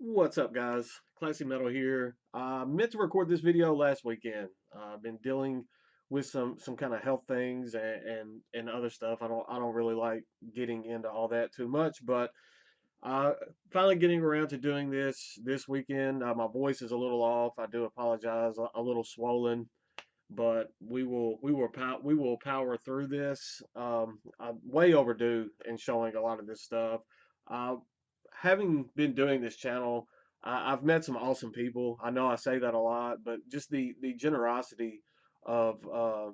What's up, guys? Classy Metal here. I meant to record this video last weekend. I've been dealing with some kind of health things and other stuff. I don't really like getting into all that too much, but finally getting around to doing this weekend. My voice is a little off. I do apologize. A little swollen, but we will power through this. I'm way overdue in showing a lot of this stuff. Uh, Having been doing this channel, I've met some awesome people. I know I say that a lot, but just the generosity of uh,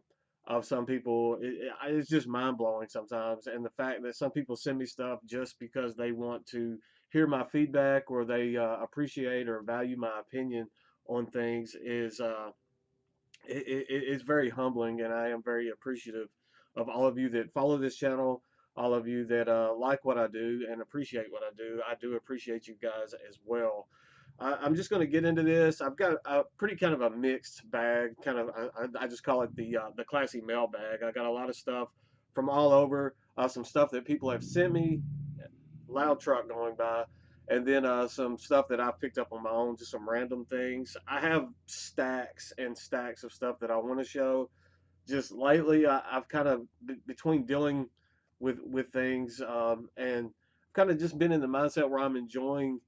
of some people, it's just mind blowing sometimes. And the fact that some people send me stuff just because they want to hear my feedback or they appreciate or value my opinion on things is very humbling, and I am very appreciative of all of you that follow this channel, all of you that like what I do and appreciate what I do. I do appreciate you guys as well. I'm just going to get into this. I've got a pretty kind of a mixed bag. Kind of, I just call it the classy mailbag. I got a lot of stuff from all over. Some stuff that people have sent me, loud truck going by, and then some stuff that I picked up on my own, just some random things. I have stacks and stacks of stuff that I want to show. Just lately, I've kind of between dealing with things and kind of just been in the mindset where I'm enjoying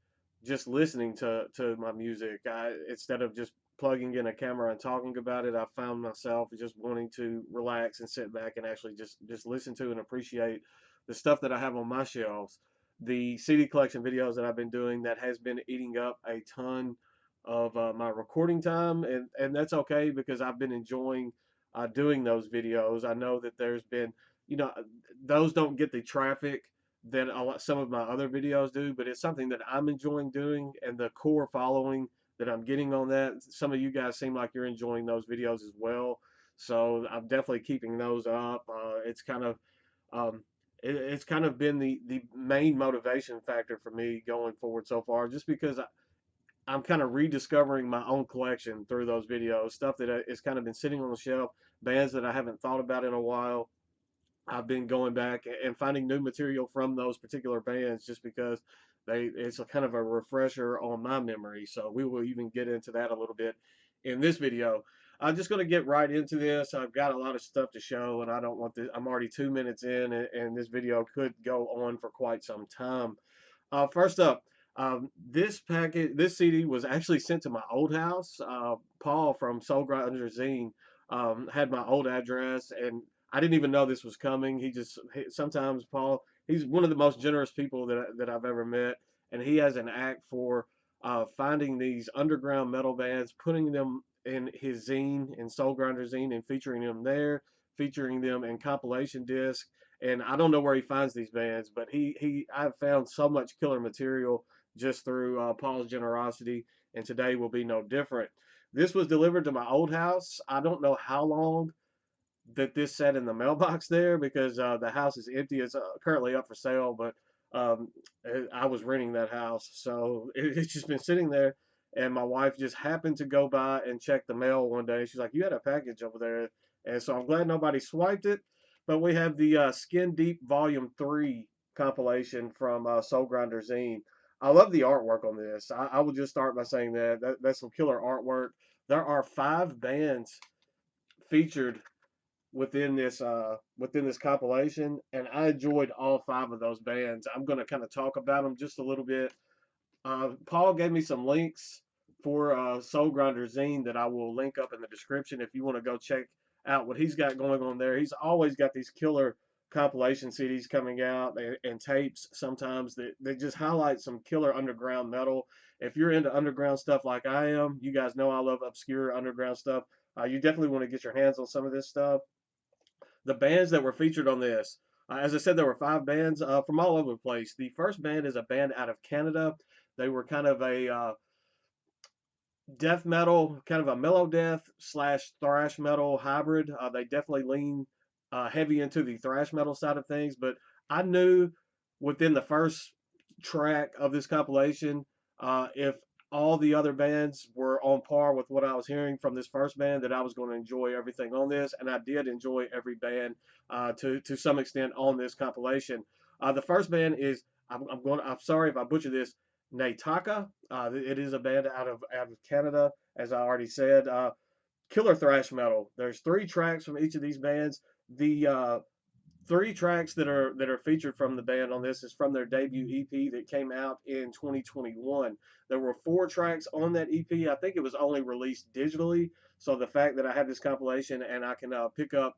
just listening to my music. Instead of just plugging in a camera and talking about it, I found myself just wanting to relax and sit back and actually just listen to and appreciate the stuff that I have on my shelves. The CD collection videos that I've been doing that has been eating up a ton of my recording time, and that's okay because I've been enjoying doing those videos. I know that there's been, you know, those don't get the traffic that some of my other videos do, but it's something that I'm enjoying doing, and the core following that I'm getting on that. Some of you guys seem like you're enjoying those videos as well, so I'm definitely keeping those up. Um, it's kind of been the main motivation factor for me going forward so far, just because I'm kind of rediscovering my own collection through those videos, stuff that has kind of been sitting on the shelf, bands that I haven't thought about in a while. I've been going back and finding new material from those particular bands just because it's a kind of a refresher on my memory. So we will even get into that a little bit in this video. I'm just going to get right into this. I've got a lot of stuff to show, and I don't want this. I'm already 2 minutes in, and this video could go on for quite some time. First up, this CD was actually sent to my old house. Paul from Soulgrinder Zine had my old address, and I didn't even know this was coming. Sometimes Paul, he's one of the most generous people that I've ever met, and he has an act for finding these underground metal bands, putting them in his zine, in Soulgrinder Zine, and featuring them there, featuring them in compilation disc. And I don't know where he finds these bands, but I've found so much killer material just through Paul's generosity, and today will be no different. This was delivered to my old house. I don't know how long that this sat in the mailbox there because the house is empty. It's currently up for sale, but um, I was renting that house, so it's just been sitting there. And my wife just happened to go by and check the mail one day. She's like, "You had a package over there," and so I'm glad nobody swiped it. But we have the Skin Deep Volume 3 compilation from Soulgrinder Zine. I love the artwork on this. I will just start by saying that's some killer artwork. There are 5 bands featured within this compilation, and I enjoyed all 5 of those bands. I'm going to kind of talk about them just a little bit. Paul gave me some links for Soulgrinder Zine that I will link up in the description if you want to go check out what he's got going on there. He's always got these killer compilation CDs coming out and tapes sometimes that just highlight some killer underground metal. If you're into underground stuff like I am, you guys know I love obscure underground stuff. You definitely want to get your hands on some of this stuff. The bands that were featured on this, as I said, there were 5 bands from all over the place. The first band is a band out of Canada. They were kind of a death metal, kind of a mellow death slash thrash metal hybrid. They definitely lean heavy into the thrash metal side of things, but I knew within the first track of this compilation, if all the other bands were on par with what I was hearing from this first band, that I was going to enjoy everything on this, and I did enjoy every band to some extent on this compilation. The first band is I'm sorry if I butcher this, Naitaka. It is a band out of Canada, as I already said. Killer thrash metal. There's 3 tracks from each of these bands. The 3 tracks that are featured from the band on this is from their debut EP that came out in 2021. There were 4 tracks on that EP. I think it was only released digitally. So the fact that I have this compilation and I can pick up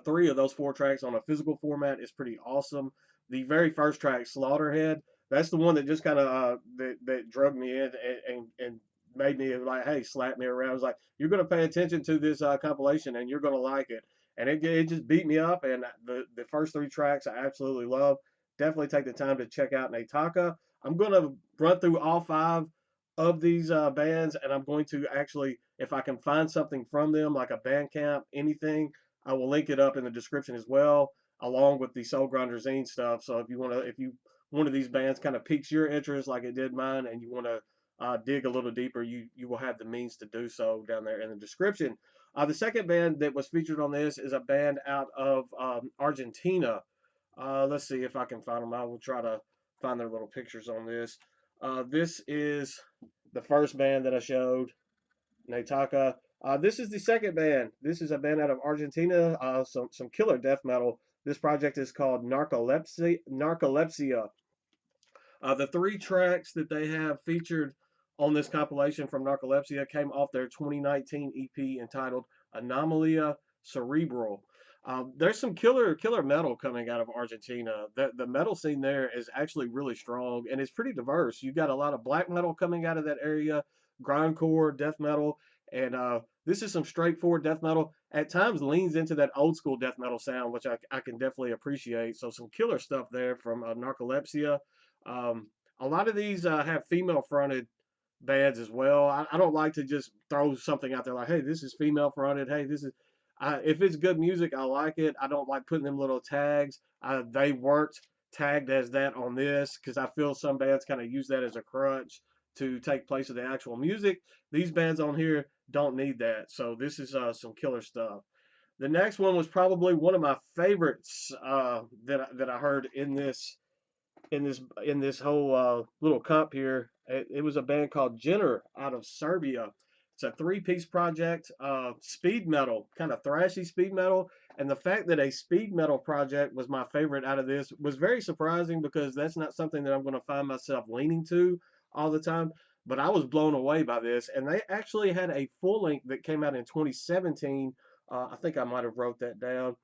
3 of those 4 tracks on a physical format is pretty awesome. The very first track, Slaughterhead, that's the one that just kind of that drug me in and made me like, hey, slap me around. I was like, you're going to pay attention to this compilation and you're going to like it. And it just beat me up. And the first 3 tracks I absolutely love. Definitely take the time to check out Naitaka. I'm going to run through all 5 of these bands, and I'm going to actually, if I can find something from them, like a Bandcamp, anything, I will link it up in the description as well, along with the Soulgrinder Zine stuff. So if you one of these bands kind of piques your interest, like it did mine, and you want to dig a little deeper, you will have the means to do so down there in the description. The second band that was featured on this is a band out of Argentina. Let's see if I can find them. I will try to find their little pictures on this. This is the first band that I showed, Naitaka. This is the second band. This is a band out of Argentina. Some killer death metal. This project is called Nacolepsia. The 3 tracks that they have featured on this compilation from Nacolepsia came off their 2019 EP entitled Anomalia Cerebral. There's some killer metal coming out of Argentina. The metal scene there is actually really strong and it's pretty diverse. You got a lot of black metal coming out of that area, grindcore, death metal, and this is some straightforward death metal. At times leans into that old school death metal sound, which I can definitely appreciate. So some killer stuff there from Narcolepsia. Um, a lot of these have female fronted bands as well. I don't like to just throw something out there like, hey, this is female fronted. Hey, this is. If it's good music, I like it. I don't like putting them little tags. They weren't tagged as that on this because I feel some bands kind of use that as a crutch to take place of the actual music. These bands on here don't need that. So this is some killer stuff. The next one was probably one of my favorites that I heard in this whole little comp here. It was a band called Jenner out of Serbia. It's a 3-piece project, speed metal, kind of thrashy speed metal. And the fact that a speed metal project was my favorite out of this was very surprising because that's not something that I'm going to find myself leaning to all the time. But I was blown away by this, and they actually had a full length that came out in 2017. I think I might have wrote that down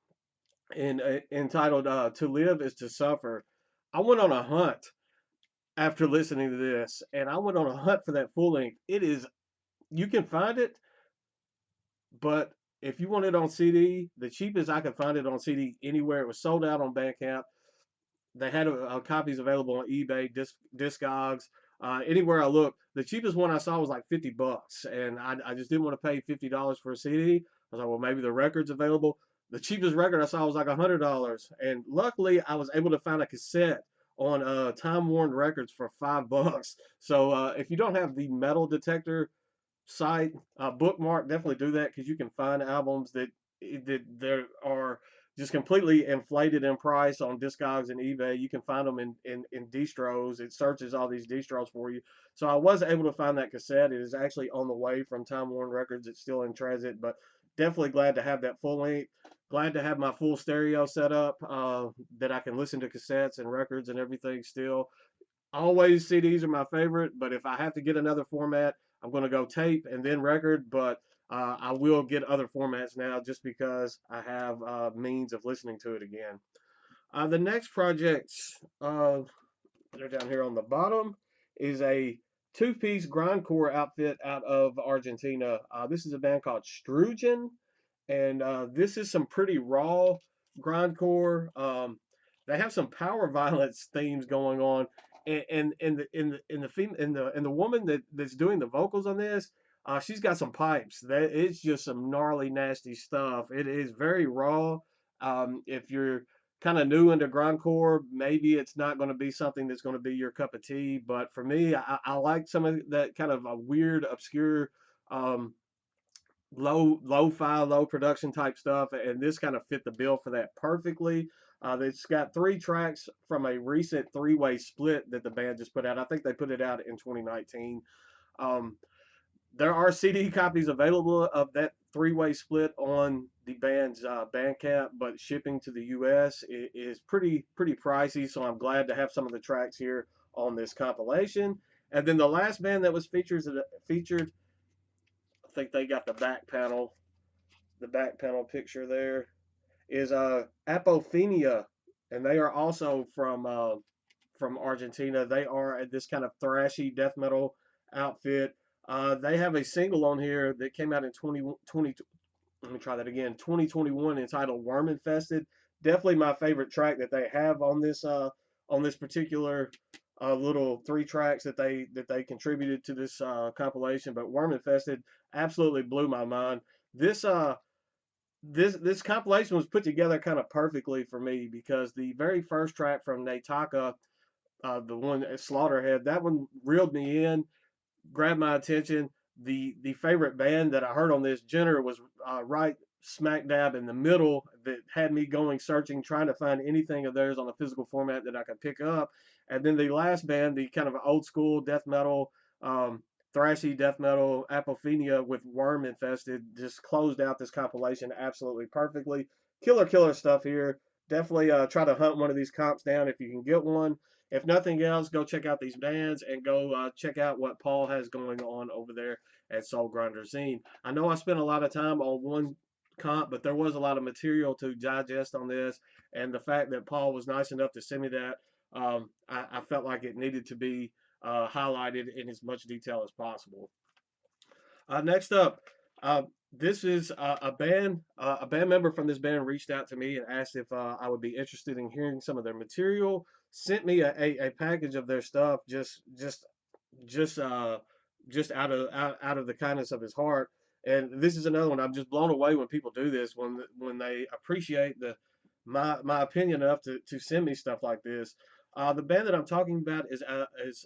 entitled "To Live Is to Suffer." I went on a hunt after listening to this, and I went on a hunt for that full length. It is You can find it, but if you want it on CD, the cheapest I could find it on CD anywhere. It was sold out on Bandcamp. They had copies available on eBay, Discogs, anywhere I looked. The cheapest one I saw was like $50, and I just didn't want to pay $50 for a CD. I was like, well, maybe the record's available. The cheapest record I saw was like $100, and luckily I was able to find a cassette on Time Worn Records for $5. So if you don't have the metal detector site bookmark, definitely do that because you can find albums that there are just completely inflated in price on Discogs and eBay. You can find them in distros. It searches all these distros for you. So I was able to find that cassette. It is actually on the way from Time Worn Records. It's still in transit, but definitely glad to have that full length. Glad to have my full stereo set up that I can listen to cassettes and records and everything still. Always CDs are my favorite, but if I have to get another format, I'm going to go tape and then record. But I will get other formats now just because I have means of listening to it again. The next project, uh, they're down here on the bottom, is a 2-piece grindcore outfit out of Argentina. This is a band called Strüjen, and this is some pretty raw grindcore. They have some power violence themes going on, and the woman that's doing the vocals on this, she's got some pipes. That it's just some gnarly, nasty stuff. It is very raw. If you're kind of new into grindcore, maybe it's not going to be something that's going to be your cup of tea. But for me, I like some of that kind of a weird, obscure. Um, Low production type stuff, and this kind of fit the bill for that perfectly. It's got 3 tracks from a recent 3-way split that the band just put out. I think they put it out in 2019. Um, there are CD copies available of that 3-way split on the band's Bandcamp, but shipping to the U.S. is pretty pricey. So I'm glad to have some of the tracks here on this compilation. And then the last band that was featured, I think they got the back panel picture there is Apofenia, and they are also from Argentina. They are this kind of thrashy death metal outfit. They have a single on here that came out in 2020. Let me try that again. 2021, entitled "Worm Infested." Definitely my favorite track that they have on this particular little 3 tracks that they contributed to this compilation. But "Worm Infested" absolutely blew my mind. This compilation was put together kind of perfectly for me because the very first track from Naitaka, the one at Slaughterhead, that one reeled me in, grabbed my attention. The favorite band that I heard on this, Jenner, was right smack dab in the middle, that had me going searching, trying to find anything of theirs on a physical format that I could pick up. And then the last band, the kind of old school death metal, um, thrashy death metal, Apofenia with Worm Infested, just closed out this compilation absolutely perfectly. Killer stuff here. Definitely try to hunt one of these comps down if you can get one. If nothing else, go check out these bands and go check out what Paul has going on over there at Soulgrinder Zine. I know I spent a lot of time on one comp, but there was a lot of material to digest on this, and the fact that Paul was nice enough to send me that, I felt like it needed to be highlighted in as much detail as possible. Next up, this is a band. A band member from this band reached out to me and asked if I would be interested in hearing some of their material. Sent me a package of their stuff just out of the kindness of his heart. And this is another one. I'm just blown away when people do this, when they appreciate my opinion enough to send me stuff like this. The band that I'm talking about is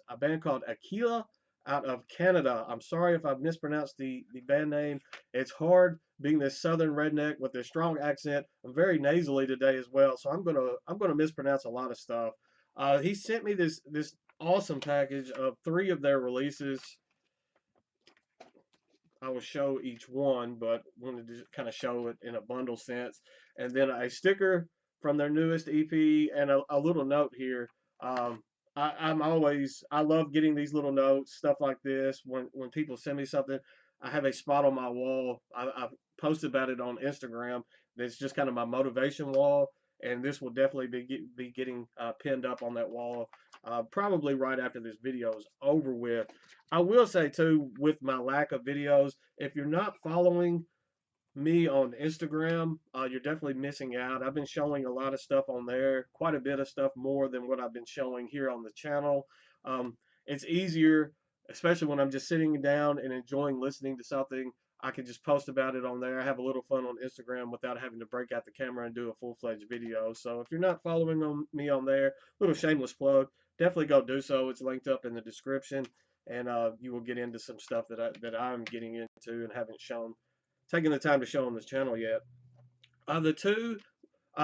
a band called Aquila out of Canada. I'm sorry if I've mispronounced the band name. It's hard being this southern redneck with this strong accent. I'm very nasally today as well, so I'm gonna mispronounce a lot of stuff. He sent me this awesome package of 3 of their releases. I will show each one, but wanted to kind of show it in a bundle sense. And then a sticker from their newest EP and a little note here. I love getting these little notes, stuff like this. When people send me something, I have a spot on my wall. I've posted about it on Instagram. That's just kind of my motivation wall, and this will definitely be getting pinned up on that wall probably right after this video is over with. I will say too, with my lack of videos, if you're not following me on Instagram, you're definitely missing out. I've been showing a lot of stuff on there, quite a bit of stuff more than what I've been showing here on the channel. It's easier, especially when I'm just sitting down and enjoying listening to something. I can just post about it on there. I have a little fun on Instagram without having to break out the camera and do a full-fledged video. So if you're not following me on there, little shameless plug, definitely go do so. It's linked up in the description, and you will get into some stuff that I'm getting into and haven't taken the time to show on this channel yet.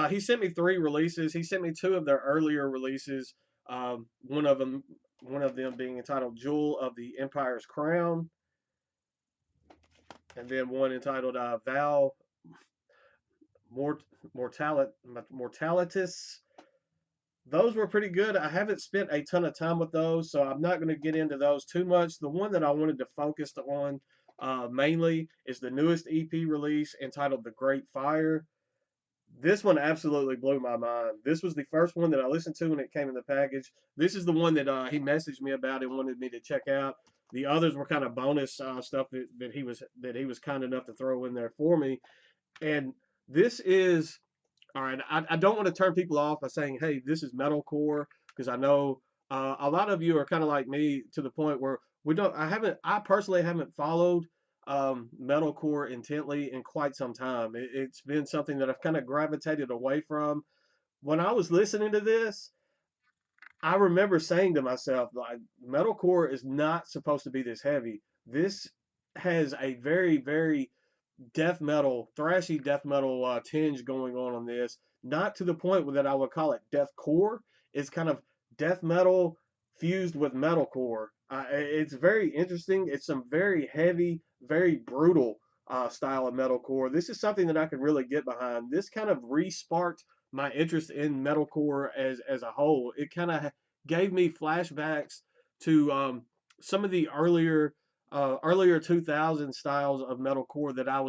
He sent me 3 releases. He sent me 2 of their earlier releases. One of them being entitled "Jewel of the Empire's Crown," and then one entitled "Val Mortalitas." Those were pretty good. I haven't spent a ton of time with those, so I'm not going to get into those too much. The one that I wanted to focus on mainly is the newest EP release entitled "The Great Fire." This one absolutely blew my mind. This was the first one that I listened to when it came in the package. This is the one that he messaged me about and wanted me to check out. The others were kind of bonus stuff that he was kind enough to throw in there for me. And this is all right. I don't want to turn people off by saying, "Hey, this is metalcore," because I know a lot of you are kind of like me to the point where we don't. I personally haven't followed metalcore intently in quite some time. It's been something that I've kind of gravitated away from. When I was listening to this, I remember saying to myself, like, metalcore is not supposed to be this heavy. This has a very, very death metal, thrashy death metal tinge going on this. not to the point that I would call it deathcore. It's kind of death metal fused with metalcore. It's very interesting. It's some very heavy, very brutal style of metalcore. This is something that I can really get behind. This kind of re-sparked my interest in metalcore as a whole. It kind of gave me flashbacks to some of the earlier 2000 styles of metalcore that I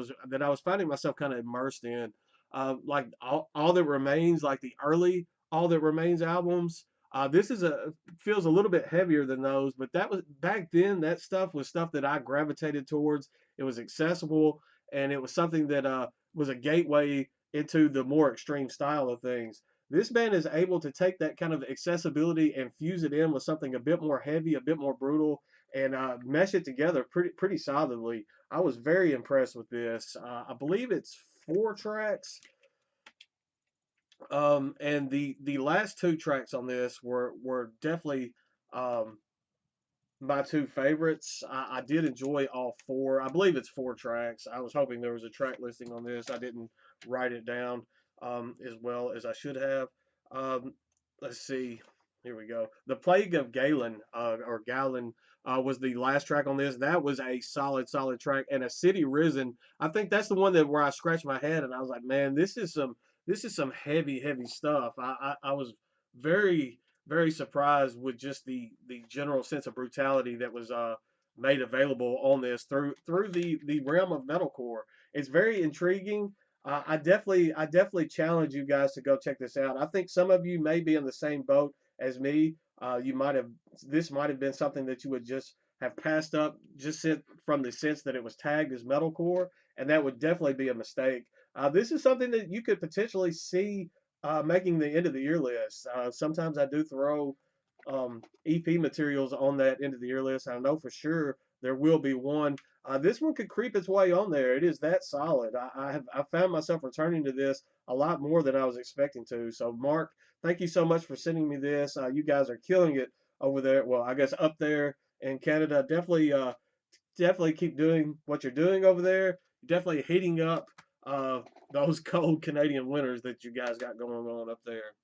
was finding myself kind of immersed in. Like all that remains, like the early All That Remains albums. This is a feels a little bit heavier than those, but that was back then. That stuff was stuff that I gravitated towards. It was accessible, and it was something that was a gateway into the more extreme style of things. This band is able to take that kind of accessibility and fuse it in with something a bit more heavy, a bit more brutal, and mesh it together pretty solidly. I was very impressed with this. I believe it's 4 tracks, and the last 2 tracks on this were definitely um, my 2 favorites. I did enjoy all 4. I believe it's 4 tracks. I was hoping there was a track listing on this. I didn't write it down as well as I should have. Um, let's see. Here we go. The Plague of Galen, or Galen, was the last track on this. That was a solid track. And A City Risen. I think that's the one that where I scratched my head and I was like, man, this is some heavy stuff. I was very very surprised with just the general sense of brutality that was made available on this through the realm of metalcore. It's very intriguing. I definitely challenge you guys to go check this out. I think some of you may be in the same boat as me. You might have This might have been something that you would just have passed up from the sense that it was tagged as metalcore, and that would definitely be a mistake. This is something that you could potentially see making the end of the year list. Sometimes I do throw EP materials on that end of the year list. I know for sure there will be one. This one could creep its way on there. It is that solid. I found myself returning to this a lot more than I was expecting to. So Mark, thank you so much for sending me this. You guys are killing it over there. Well, I guess up there in Canada. Definitely keep doing what you're doing over there. Definitely heating up uh, those cold Canadian winters that you guys got going on up there.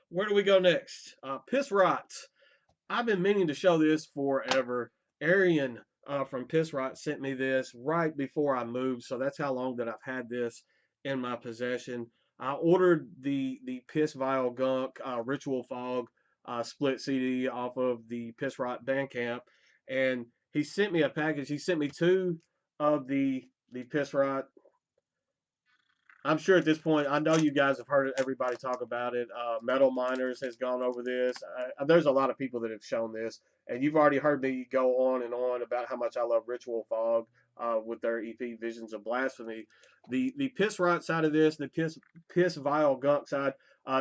Where do we go next? Pissrot. I've been meaning to show this forever. Arian from Pissrot sent me this right before I moved, so that's how long that I've had this in my possession. I ordered the Piss.Vile.Gunk Ritual Fog split CD off of the Pissrot Bandcamp, and he sent me a package. He sent me 2 of the Pissrot. I'm sure at this point, I know you guys have heard everybody talk about it. Metal Miners has gone over this. There's a lot of people that have shown this, and you've already heard me go on and on about how much I love Ritual Fog with their EP Visions of Blasphemy. The Piss Rot side of this, the Piss.Vile.Gunk side,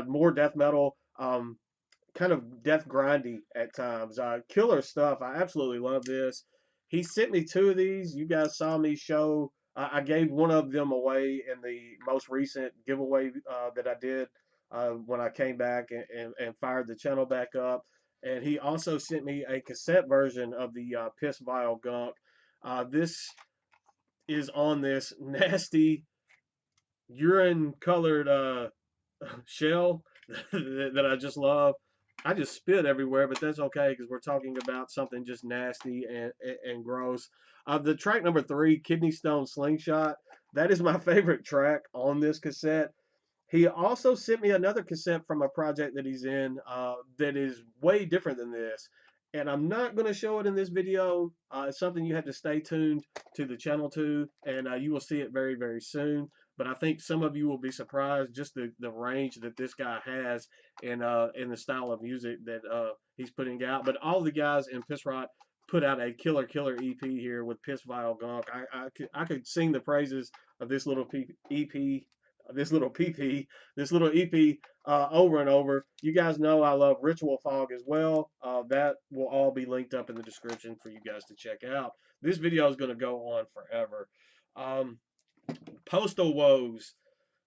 more death metal, kind of death grindy at times. Killer stuff. I absolutely love this. He sent me 2 of these. You guys saw me show. I gave one of them away in the most recent giveaway that I did when I came back and fired the channel back up. And he also sent me a cassette version of the Piss.Vile.Gunk. This is on this nasty urine colored shell that I just love. I just spit everywhere, but that's okay because we're talking about something just nasty and gross. The track number 3, Kidney Stone Slingshot, that is my favorite track on this cassette. He also sent me another cassette from a project that he's in that is way different than this. And I'm not going to show it in this video. It's something you have to stay tuned to the channel to, and you will see it very soon. But I think some of you will be surprised just the range that this guy has in the style of music that he's putting out. But all the guys in Pissrot put out a killer EP here with Piss.Vile.Gunk. I could sing the praises of this little EP, this little EP over and over. You guys know I love Ritual Fog as well. That will all be linked up in the description for you guys to check out. This video is going to go on forever. Postal woes.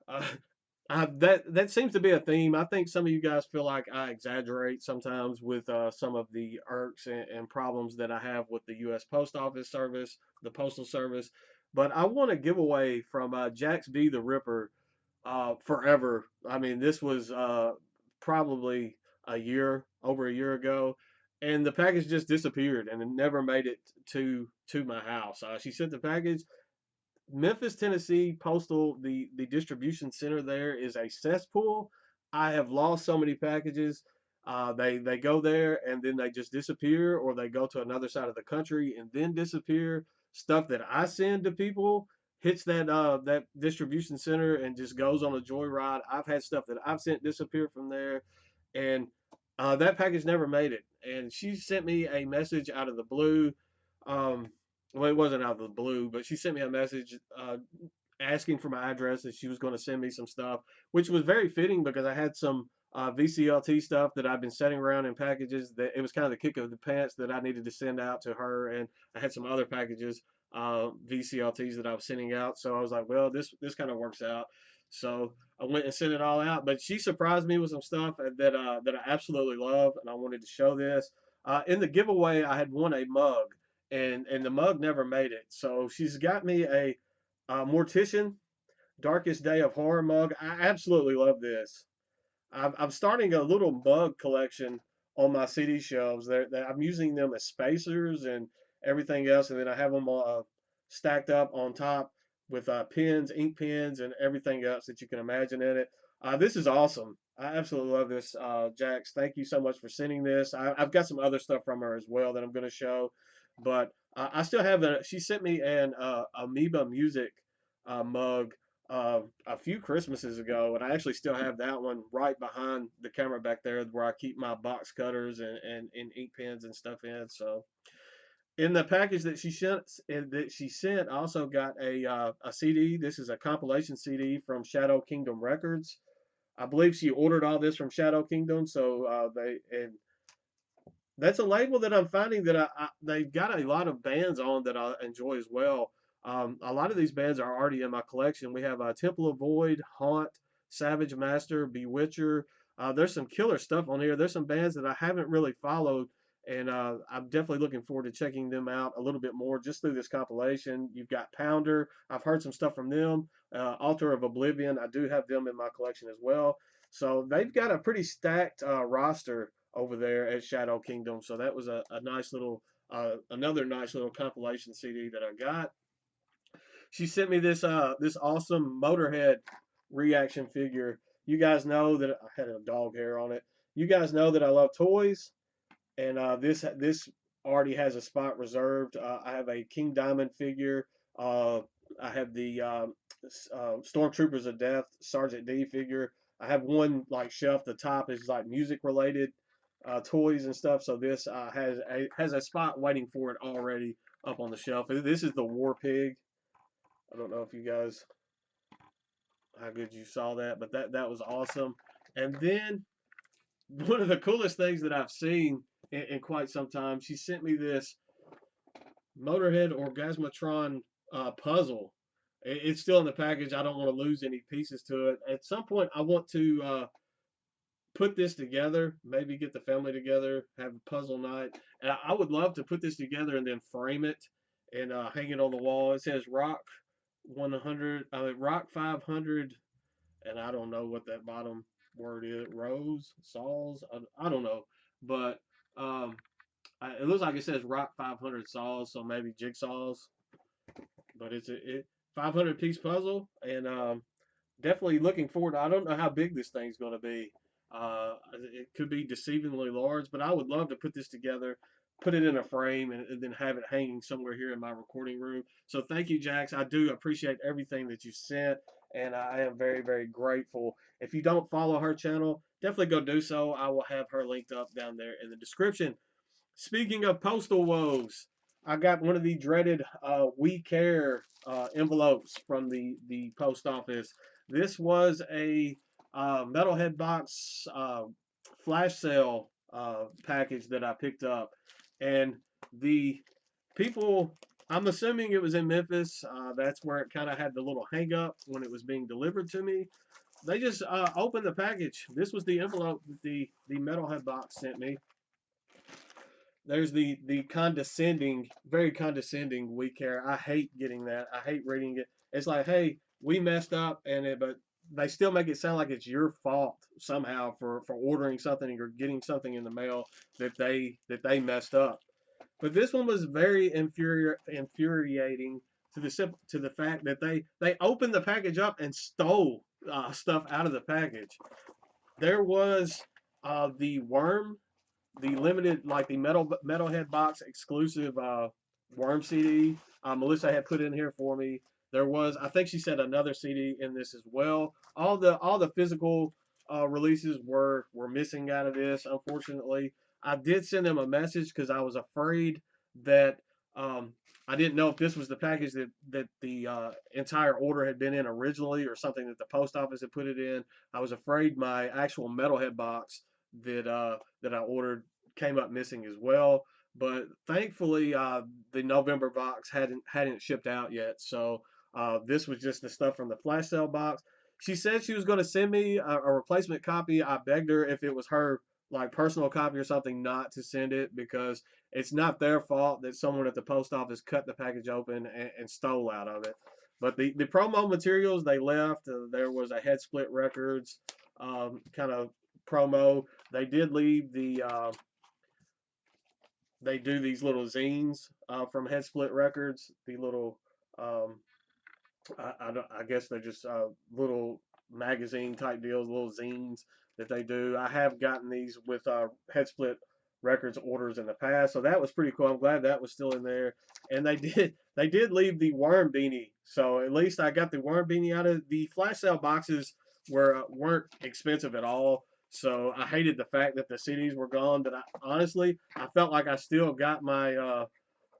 Uh, that seems to be a theme. I think some of you guys feel like I exaggerate sometimes with some of the irks and problems that I have with the U.S. Post Office Service, the Postal Service. But I want to give away from Jax B. the Ripper, forever. I mean, this was probably over a year ago, and the package just disappeared and it never made it to my house. She sent the package. Memphis, Tennessee postal the distribution center there is a cesspool. I have lost so many packages. They go there and then they just disappear, or they go to another side of the country and then disappear. Stuff that I send to people hits that distribution center and just goes on a joyride. I've had stuff that I've sent disappear from there, and that package never made it. And she sent me a message out of the blue. Um, well, it wasn't out of the blue, but she sent me a message asking for my address, and she was going to send me some stuff, which was very fitting because I had some VCLT stuff that I've been setting around in packages. That it was kind of the kick of the pants that I needed to send out to her, and I had some other packages, VCLTs that I was sending out. So I was like, well, this kind of works out. So I went and sent it all out. But she surprised me with some stuff that I absolutely love, and I wanted to show this. In the giveaway, I had won a mug, and the mug never made it. So she's got me a Mortician Darkest Day of Horror mug. I absolutely love this. I'm starting a little mug collection on my CD shelves. I'm using them as spacers and everything else, and then I have them stacked up on top with pens, ink pens, and everything else that you can imagine in it. This is awesome. I absolutely love this, Jax. Thank you so much for sending this. I've got some other stuff from her as well that I'm going to show, but I still have the. She sent me an Amoeba Music mug a few Christmases ago, and I actually still have that one right behind the camera back there where I keep my box cutters and ink pens and stuff in. So in the package that she sent, I also got a CD. This is a compilation CD from Shadow Kingdom Records. I believe she ordered all this from Shadow Kingdom, so that's a label that I'm finding that they've got a lot of bands on that I enjoy as well. A lot of these bands are already in my collection. We have Temple of Void, Haunt, Savage Master, Bewitcher. There's some killer stuff on here. There's some bands that I haven't really followed, and I'm definitely looking forward to checking them out a little bit more just through this compilation. You've got Pounder. I've heard some stuff from them. Altar of Oblivion. I do have them in my collection as well. So they've got a pretty stacked roster over there at Shadow Kingdom. So that was a nice little, another nice little compilation CD that I got. She sent me this awesome Motorhead reaction figure. You guys know that I had a dog hair on it. You guys know that I love toys, and this already has a spot reserved. I have a King Diamond figure. Uh, I have the Stormtroopers of Death Sergeant D figure. I have one like shelf. The top is like music related toys and stuff. So this has a spot waiting for it already up on the shelf. This is the War Pig. I don't know if you guys how good you saw that, but that was awesome. And then one of the coolest things that I've seen in quite some time, she sent me this Motorhead Orgasmatron puzzle. It's still in the package. I don't want to lose any pieces to it. At some point, I want to put this together, maybe get the family together, have a puzzle night. And I would love to put this together and then frame it and hang it on the wall. It says Rock 100, Rock 500, and I don't know what that bottom word is. Rose, Saws, I don't know. But it looks like it says Rock 500 Saws, so maybe jigsaws. But it's a 500 piece puzzle, and definitely looking forward. I don't know how big this thing's going to be. It could be deceivingly large, but I would love to put this together, put it in a frame, and then have it hanging somewhere here in my recording room. So thank you, Jax. I do appreciate everything that you sent, and I am very, very grateful. If you don't follow her channel, definitely go do so. I will have her linked up down there in the description. Speaking of postal woes, I got one of the dreaded We Care envelopes from the post office. This was a Metalhead Box flash sale package that I picked up. And the people, I'm assuming it was in Memphis. That's where it kind of had the little hang up when it was being delivered to me. They just opened the package. This was the envelope that the Metalhead Box sent me. There's the condescending, very condescending We Care. I hate getting that. I hate reading it. It's like, hey, we messed up, but they still make it sound like it's your fault somehow for ordering something or getting something in the mail that they messed up. But this one was very infuriating to the fact that they opened the package up and stole stuff out of the package. There was the worm, the limited, like the Metalhead Box exclusive worm CD. Melissa had put in here for me. There was, I think she said, another CD in this as well. All the physical releases were missing out of this, unfortunately. I did send them a message because I was afraid that um, I didn't know if this was the package that the entire order had been in originally, or something that the post office had put it in. I was afraid my actual Metalhead box that I ordered came up missing as well. But thankfully, the November box hadn't shipped out yet, so this was just the stuff from the flash sale box. She said she was going to send me a replacement copy. I begged her, if it was her like personal copy or something, not to send it, because it's not their fault that someone at the post office cut the package open and stole out of it. But the promo materials they left, there was a Headsplit Records kind of promo. They did leave they do these little zines from Headsplit Records. The little, um, I guess they're just little magazine type deals, little zines that they do. I have gotten these with Headsplit Records orders in the past, so that was pretty cool. I'm glad that was still in there. And they did leave the worm beanie, so at least I got the worm beanie out of the flash sale boxes. Weren't expensive at all. So I hated the fact that the CDs were gone, but I felt like I still got my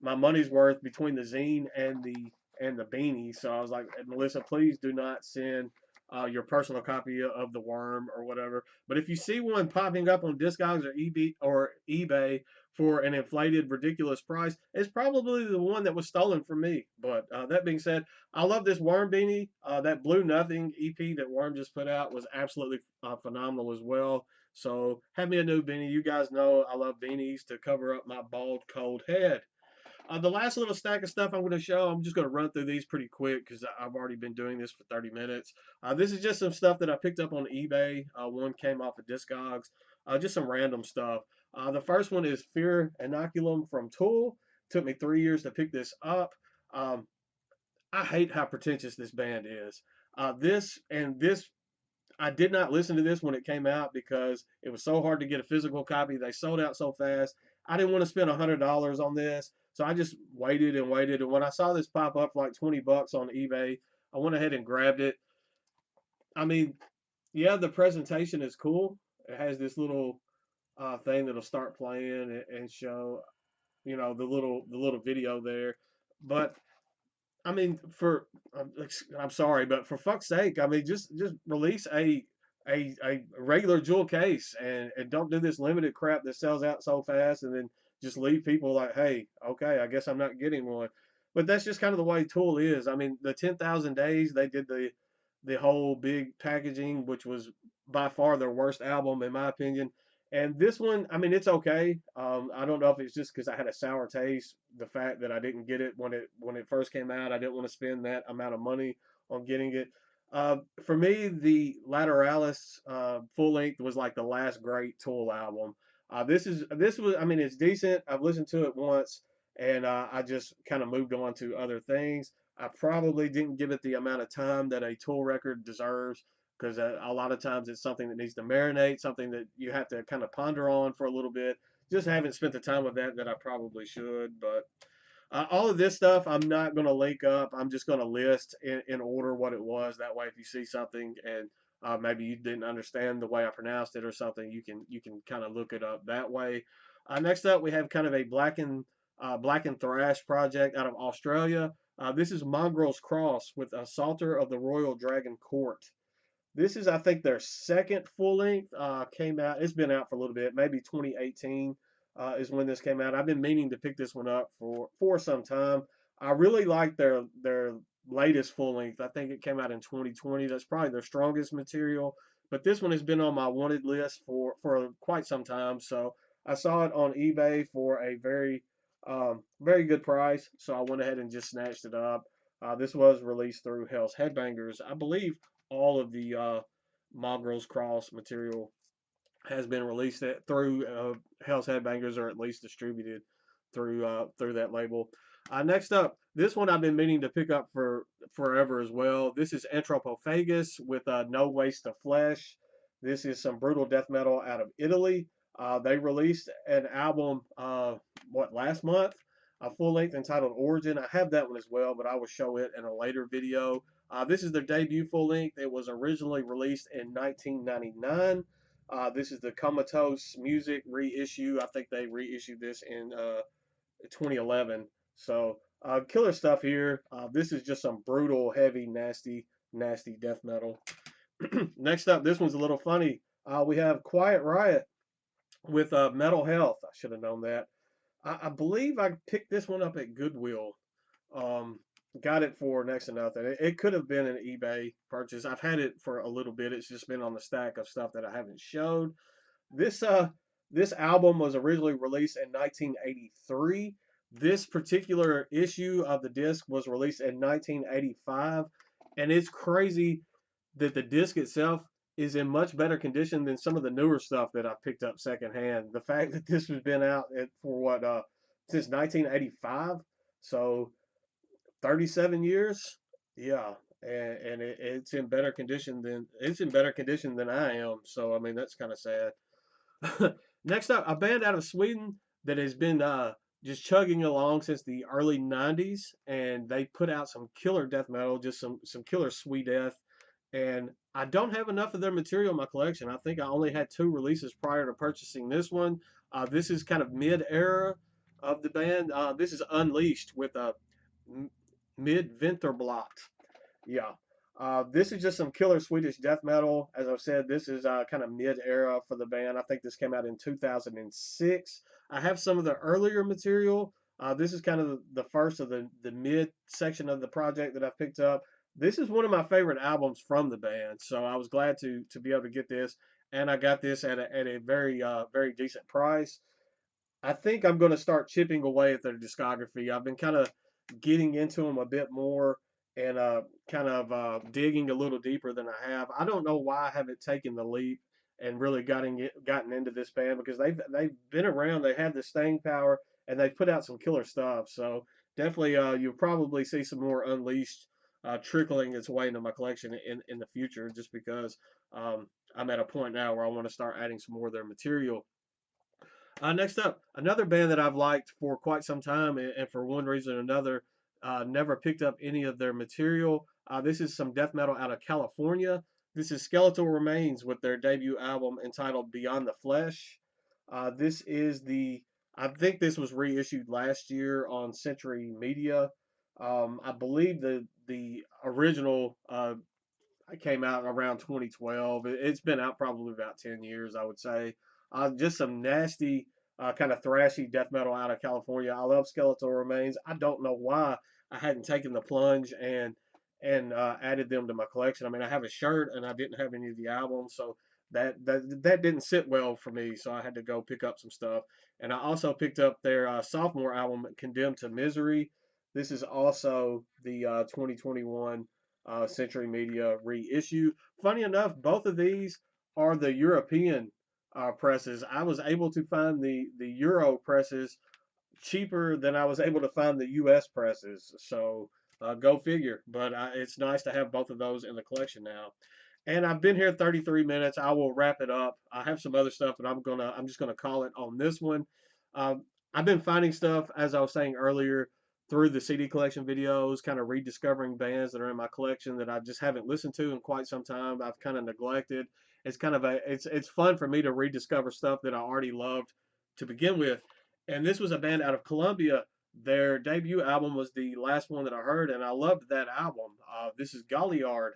money's worth between the zine and the beanie. So I was like, Melissa, please do not send your personal copy of the worm or whatever. But if you see one popping up on Discogs or eBay for an inflated, ridiculous price, it's probably the one that was stolen from me. But that being said, I love this worm beanie. That Blue Nothing EP that Worm just put out was absolutely phenomenal as well. So have me a new beanie. You guys know I love beanies to cover up my bald, cold head. The last little stack of stuff I'm going to show, I'm just going to run through these pretty quick because I've already been doing this for 30 minutes. This is just some stuff that I picked up on eBay. One came off of Discogs. Just some random stuff. The first one is Fear Inoculum from Tool. Took me 3 years to pick this up. Um, I hate how pretentious this band is. This I did not listen to this when it came out because it was so hard to get a physical copy. They sold out so fast. I didn't want to spend $100 on this, so I just waited and waited. And when I saw this pop up for like 20 bucks on eBay, I went ahead and grabbed it. I mean, yeah, the presentation is cool. It has this little thing that'll start playing and show, the little video there. But I mean, I'm sorry, but for fuck's sake, I mean, just release a regular jewel case and don't do this limited crap that sells out so fast and then just leave people like, hey, okay, I guess I'm not getting one. But that's just kind of the way Tool is. I mean, the 10,000 Days, they did the whole big packaging, which was by far their worst album in my opinion. And this one, I mean, it's okay. I don't know if it's just because I had a sour taste. The fact that I didn't get it when it first came out, I didn't want to spend that amount of money on getting it. For me, the Lateralis full length was like the last great Tool album. This was, I mean, it's decent. I've listened to it once, and I just kind of moved on to other things. I probably didn't give it the amount of time that a Tool record deserves, because a lot of times it's something that needs to marinate, something that you have to kind of ponder on for a little bit. Just haven't spent the time with that I probably should. But all of this stuff, I'm not going to link up. I'm just going to list in order what it was. That way, if you see something and maybe you didn't understand the way I pronounced it or something, you can kind of look it up that way. Next up, we have kind of a black and thrash project out of Australia. This is Mongrel's Cross with a Psalter of the Royal Dragon Court. This is, I think, their second full length. Came out. It's been out for a little bit. Maybe 2018 is when this came out. I've been meaning to pick this one up for some time. I really like their latest full length. I think it came out in 2020. That's probably their strongest material. But this one has been on my wanted list for quite some time. So I saw it on eBay for a very good price. So I went ahead and just snatched it up. This was released through Hell's Headbangers, I believe, all of the Mongrel's Cross material has been released through Hell's Headbangers, or at least distributed through that label. Next up, this one I've been meaning to pick up for forever as well. This is Antropofagus with No Waste of Flesh. This is some brutal death metal out of Italy. They released an album, last month? A full length entitled Origin. I have that one as well, but I will show it in a later video. This is their debut full length. It was originally released in 1999. This is the Comatose Music reissue. I think they reissued this in 2011. So killer stuff here. This is just some brutal, heavy, nasty, nasty death metal. Next up, this one's a little funny. We have Quiet Riot with Metal Health. I should have known that. I believe I picked this one up at Goodwill. Um, got it for next to nothing. It could have been an eBay purchase. I've had it for a little bit. It's just been on the stack of stuff that I haven't showed. This this album was originally released in 1983. This particular issue of the disc was released in 1985, and it's crazy that the disc itself is in much better condition than some of the newer stuff that I picked up secondhand. The fact that this has been out for since 1985, so 37 years, yeah, and it's in better condition than I am. So I mean that's kind of sad. Next up, a band out of Sweden that has been just chugging along since the early 90s, and they put out some killer death metal, just some killer sweet death. And I don't have enough of their material in my collection. I think I only had 2 releases prior to purchasing this one. This is kind of mid-era of the band. This is Unleashed with a Midwinterblot. Yeah. This is just some killer Swedish death metal. As I've said, this is kind of mid-era for the band. I think this came out in 2006. I have some of the earlier material. This is kind of the first of the mid section of the project that I picked up. This is one of my favorite albums from the band, so I was glad to be able to get this, and I got this at a very very decent price. I think I'm going to start chipping away at their discography. I've been kind of getting into them a bit more and kind of digging a little deeper than I have. I don't know why I haven't taken the leap and really gotten into this band, because they've been around. They have the staying power, and they've put out some killer stuff. So definitely, you'll probably see some more Unleashed trickling its way into my collection in the future, just because I'm at a point now where I want to start adding some more of their material. Next up, another band that I've liked for quite some time, and for one reason or another, never picked up any of their material. This is some death metal out of California. This is Skeletal Remains with their debut album entitled Beyond the Flesh. This is I think this was reissued last year on Century Media. I believe the original came out around 2012. It's been out probably about 10 years, I would say. Just some nasty, kind of thrashy death metal out of California. I love Skeletal Remains. I don't know why I hadn't taken the plunge and added them to my collection. I mean, I have a shirt and I didn't have any of the albums, so that didn't sit well for me. So I had to go pick up some stuff. And I also picked up their sophomore album, Condemned to Misery. This is also the 2021 Century Media reissue. Funny enough, both of these are the European presses. I was able to find the Euro presses cheaper than I was able to find the U.S. presses. So go figure. But it's nice to have both of those in the collection now. And I've been here 33 minutes. I will wrap it up. I have some other stuff, but I'm just gonna call it on this one. I've been finding stuff, as I was saying earlier, through the CD collection videos, kind of rediscovering bands that are in my collection that I just haven't listened to in quite some time. I've kind of neglected. It's kind of it's fun for me to rediscover stuff that I already loved to begin with. And this was a band out of Colombia. Their debut album was the last one that I heard, and I loved that album. This is Galliard.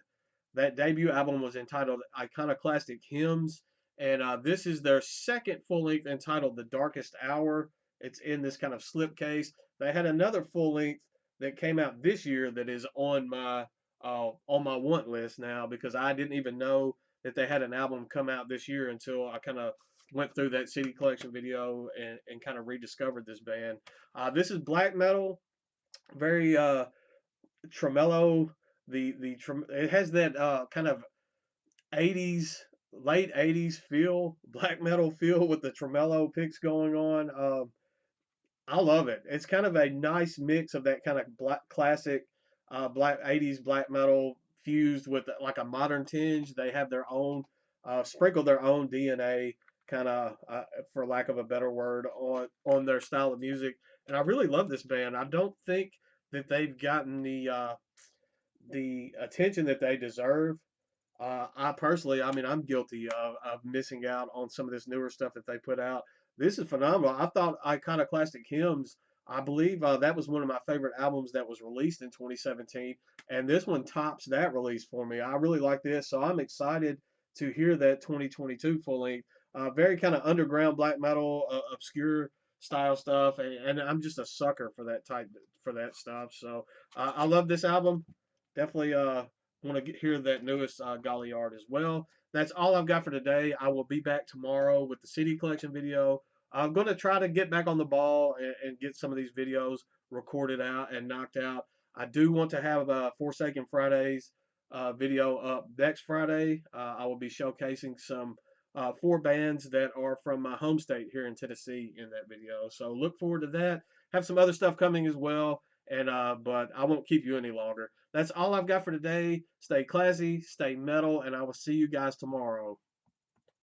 That debut album was entitled Iconoclastic Hymns, and this is their second full length entitled The Darkest Hour. It's in this kind of slipcase. They had another full length that came out this year that is on my want list now, because I didn't even know that they had an album come out this year until I kind of went through that CD collection video and kind of rediscovered this band. This is black metal, very tremolo, it has that kind of 80s, late 80s feel, black metal feel with the tremolo picks going on. I love it. It's kind of a nice mix of that kind of black classic black 80s black metal fused with like a modern tinge. They have their own sprinkle their own DNA kind of for lack of a better word on their style of music. And I really love this band. I don't think that they've gotten the attention that they deserve. I personally, I mean, I'm guilty of missing out on some of this newer stuff that they put out. This is phenomenal. I thought Iconoclastic Hymns, I believe that was one of my favorite albums that was released in 2017, and this one tops that release for me. I really like this, so I'm excited to hear that 2022 full length. Very kind of underground black metal, obscure style stuff, and I'm just a sucker for that type for that stuff. So I love this album. Definitely want to hear that newest Galliard as well. That's all I've got for today. I will be back tomorrow with the CD collection video. I'm going to try to get back on the ball and get some of these videos recorded out and knocked out. I do want to have a Forsaken Fridays video up next Friday. I will be showcasing some four bands that are from my home state here in Tennessee in that video. So look forward to that. Have some other stuff coming as well. And but I won't keep you any longer. That's all I've got for today. Stay classy, stay metal, and I will see you guys tomorrow.